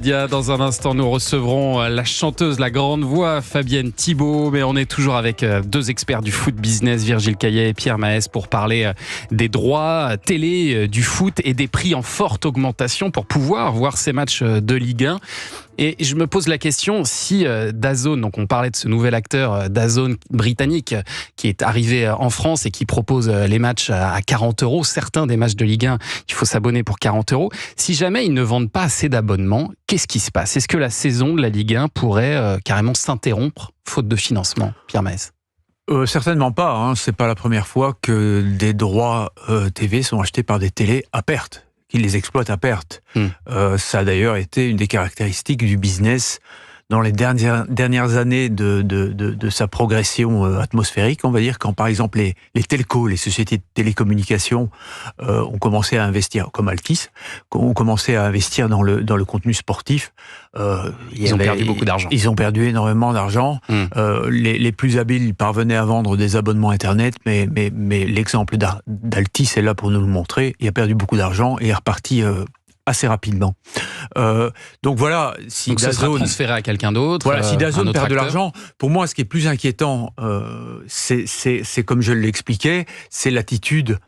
Dans un instant, nous recevrons la chanteuse, la grande voix, Fabienne Thibault. Mais on est toujours avec deux experts du foot business, Virgile Caillet et Pierre Maes, pour parler des droits télé du foot et des prix en forte augmentation pour pouvoir voir ces matchs de Ligue 1. Et je me pose la question, si DAZN, donc on parlait de ce nouvel acteur DAZN britannique qui est arrivé en France et qui propose les matchs à 40 €, certains des matchs de Ligue 1, il faut s'abonner pour 40 €. Si jamais ils ne vendent pas assez d'abonnements, qu'est-ce qui se passe ? Est-ce que la saison de la Ligue 1 pourrait carrément s'interrompre faute de financement ? Pierre Maes. Certainement pas, hein. C'est pas la première fois que des droits TV sont achetés par des télés à perte, qu'ils les exploitent à perte. Ça a d'ailleurs été une des caractéristiques du business dans les dernières années de sa progression atmosphérique, on va dire, quand par exemple les telcos, les sociétés de télécommunications ont commencé à investir, comme Altice, ont commencé à investir dans le contenu sportif. Ils ont perdu beaucoup d'argent. Ils ont perdu énormément d'argent. Les plus habiles parvenaient à vendre des abonnements Internet, mais l'exemple d'Altis est là pour nous le montrer. Il a perdu beaucoup d'argent et est reparti assez rapidement. Donc voilà, si DAZN sera transféré à quelqu'un d'autre. Voilà, si DAZN perd de acteur. l'argent, pour moi, ce qui est plus inquiétant, c'est comme je l'expliquais, c'est l'attitude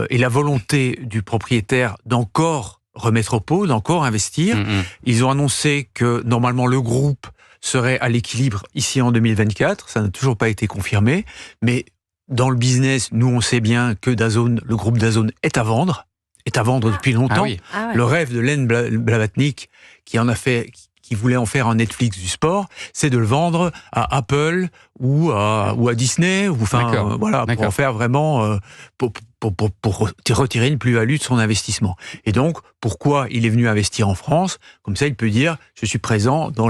et la volonté du propriétaire d'encore remettre au pot, d'encore investir. Ils ont annoncé que normalement le groupe serait à l'équilibre ici en 2024. Ça n'a toujours pas été confirmé, mais dans le business, nous on sait bien que DAZN, le groupe DAZN est à vendre depuis longtemps. Ah oui. Le rêve de Len Blavatnik, qui voulait en faire un Netflix du sport, c'est de le vendre à Apple ou à Disney, pour en faire vraiment pour retirer une plus-value de son investissement. Et donc, pourquoi il est venu investir en France ? Comme ça, il peut dire, je suis présent dans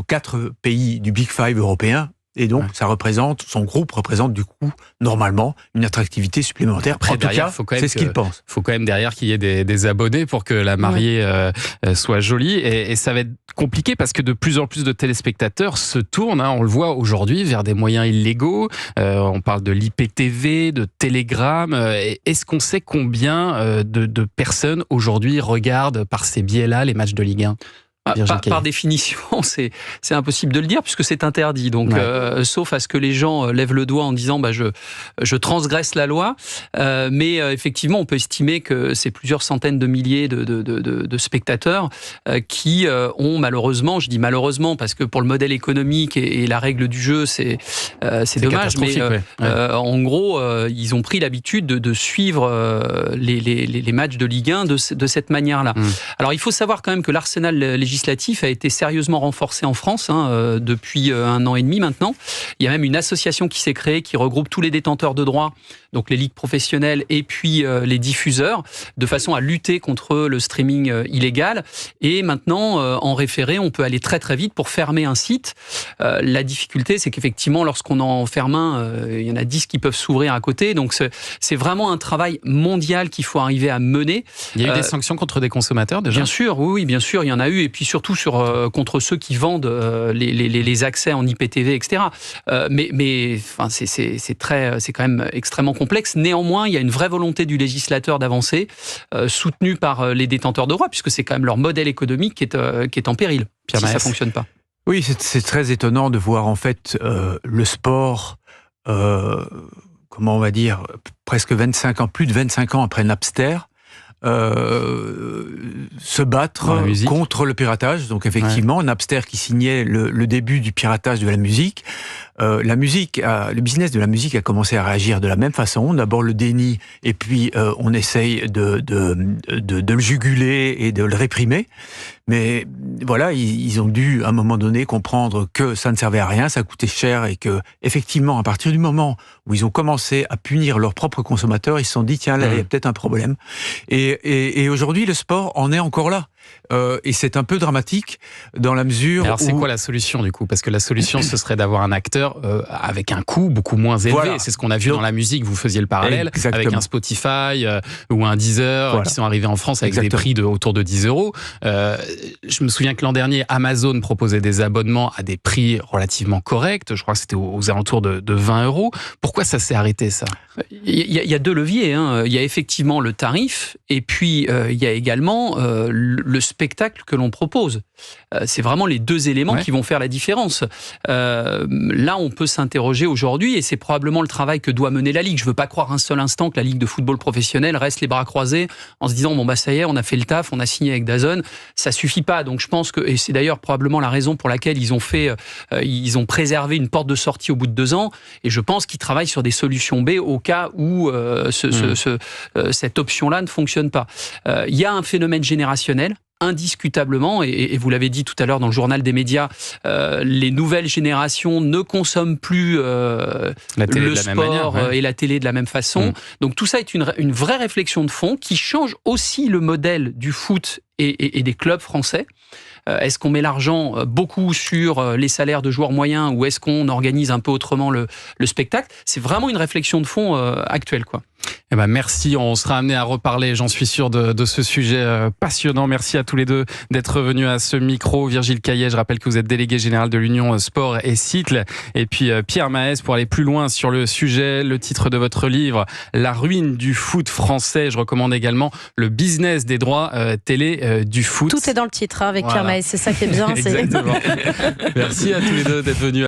4 pays du Big Five européen. Et donc, son groupe représente du coup, normalement, une attractivité supplémentaire. Après, en tout cas, c'est ce qu'il pense. Il faut quand même derrière qu'il y ait des abonnés pour que la mariée soit jolie. Et ça va être compliqué parce que de plus en plus de téléspectateurs se tournent, on le voit aujourd'hui, vers des moyens illégaux. On parle de l'IPTV, de Telegram. Est-ce qu'on sait combien de personnes aujourd'hui regardent par ces biais-là les matchs de Ligue 1 ? Par définition, c'est impossible de le dire puisque c'est interdit. Donc, sauf à ce que les gens lèvent le doigt en disant je transgresse la loi. Mais effectivement, on peut estimer que c'est plusieurs centaines de milliers de spectateurs qui ont malheureusement, je dis malheureusement parce que pour le modèle économique et la règle du jeu, c'est dommage. Mais en gros, ils ont pris l'habitude de suivre les matchs de Ligue 1 de cette manière-là. Alors, il faut savoir quand même que l'arsenal législatif a été sérieusement renforcé en France depuis 1 an et demi maintenant. Il y a même une association qui s'est créée qui regroupe tous les détenteurs de droits, donc les ligues professionnelles et puis les diffuseurs, de façon à lutter contre le streaming illégal. Et maintenant, en référé, on peut aller très très vite pour fermer un site. La difficulté, c'est qu'effectivement, lorsqu'on en ferme un, il y en a 10 qui peuvent s'ouvrir à côté. Donc c'est vraiment un travail mondial qu'il faut arriver à mener. Il y a eu des sanctions contre des consommateurs déjà ? Bien sûr, oui, bien sûr, il y en a eu. Et puis surtout contre ceux qui vendent les accès en IPTV, etc. Mais c'est quand même extrêmement complexe. Néanmoins, il y a une vraie volonté du législateur d'avancer, soutenue par les détenteurs de droits, puisque c'est quand même leur modèle économique qui est en péril, si ça ne fonctionne pas. Oui, c'est très étonnant de voir en fait le sport, comment on va dire, presque 25 ans, plus de 25 ans après Napster, se battre contre le piratage. Donc effectivement, Napster qui signait le début du piratage de la musique. Le business de la musique a commencé à réagir de la même façon. D'abord le déni, et puis on essaye de le juguler et de le réprimer. Mais voilà, ils ont dû à un moment donné comprendre que ça ne servait à rien, ça coûtait cher et que effectivement, à partir du moment où ils ont commencé à punir leurs propres consommateurs, ils se sont dit tiens, là il y a peut-être un problème. Et aujourd'hui, le sport en est encore là. Et c'est un peu dramatique dans la mesure Alors c'est quoi la solution du coup ? Parce que la solution ce serait d'avoir un acteur avec un coût beaucoup moins élevé. Voilà. C'est ce qu'on a vu dans la musique, vous faisiez le parallèle. Exactement. Avec un Spotify ou un Deezer qui sont arrivés en France avec des prix autour de 10 €. Je me souviens que l'an dernier, Amazon proposait des abonnements à des prix relativement corrects. Je crois que c'était aux alentours de 20 €. Pourquoi ça s'est arrêté ça ? Il y a deux leviers. Il y a effectivement le tarif et puis il y a également le spectacle que l'on propose. C'est vraiment les deux éléments qui vont faire la différence. Là, on peut s'interroger aujourd'hui, et c'est probablement le travail que doit mener la Ligue. Je ne veux pas croire un seul instant que la Ligue de football professionnel reste les bras croisés en se disant ça y est, on a fait le taf, on a signé avec DAZN. Ça suffit pas. Donc je pense que, et c'est d'ailleurs probablement la raison pour laquelle ils ont préservé une porte de sortie au bout de 2 ans, et je pense qu'ils travaillent sur des solutions B au cas où cette option-là ne fonctionne pas. Il y a un phénomène générationnel, indiscutablement, et vous l'avez dit tout à l'heure dans le journal des médias, les nouvelles générations ne consomment plus le sport et la télé de la même façon. Donc tout ça est une vraie réflexion de fond qui change aussi le modèle du foot et des clubs français. Est-ce qu'on met l'argent beaucoup sur les salaires de joueurs moyens, ou est-ce qu'on organise un peu autrement le spectacle? C'est vraiment une réflexion de fond actuelle, quoi. Eh ben merci, on sera amené à reparler, j'en suis sûr, de ce sujet passionnant. Merci à tous les deux d'être venus à ce micro. Virgile Caillet, je rappelle que vous êtes délégué général de l'Union Sport et Cycle. Et puis Pierre Maes, pour aller plus loin sur le sujet, le titre de votre livre, La ruine du foot français. Je recommande également Le business des droits télé du foot. Tout est dans le titre avec Pierre Maes, c'est ça qui est bien. Exactement. Merci à tous les deux d'être venus.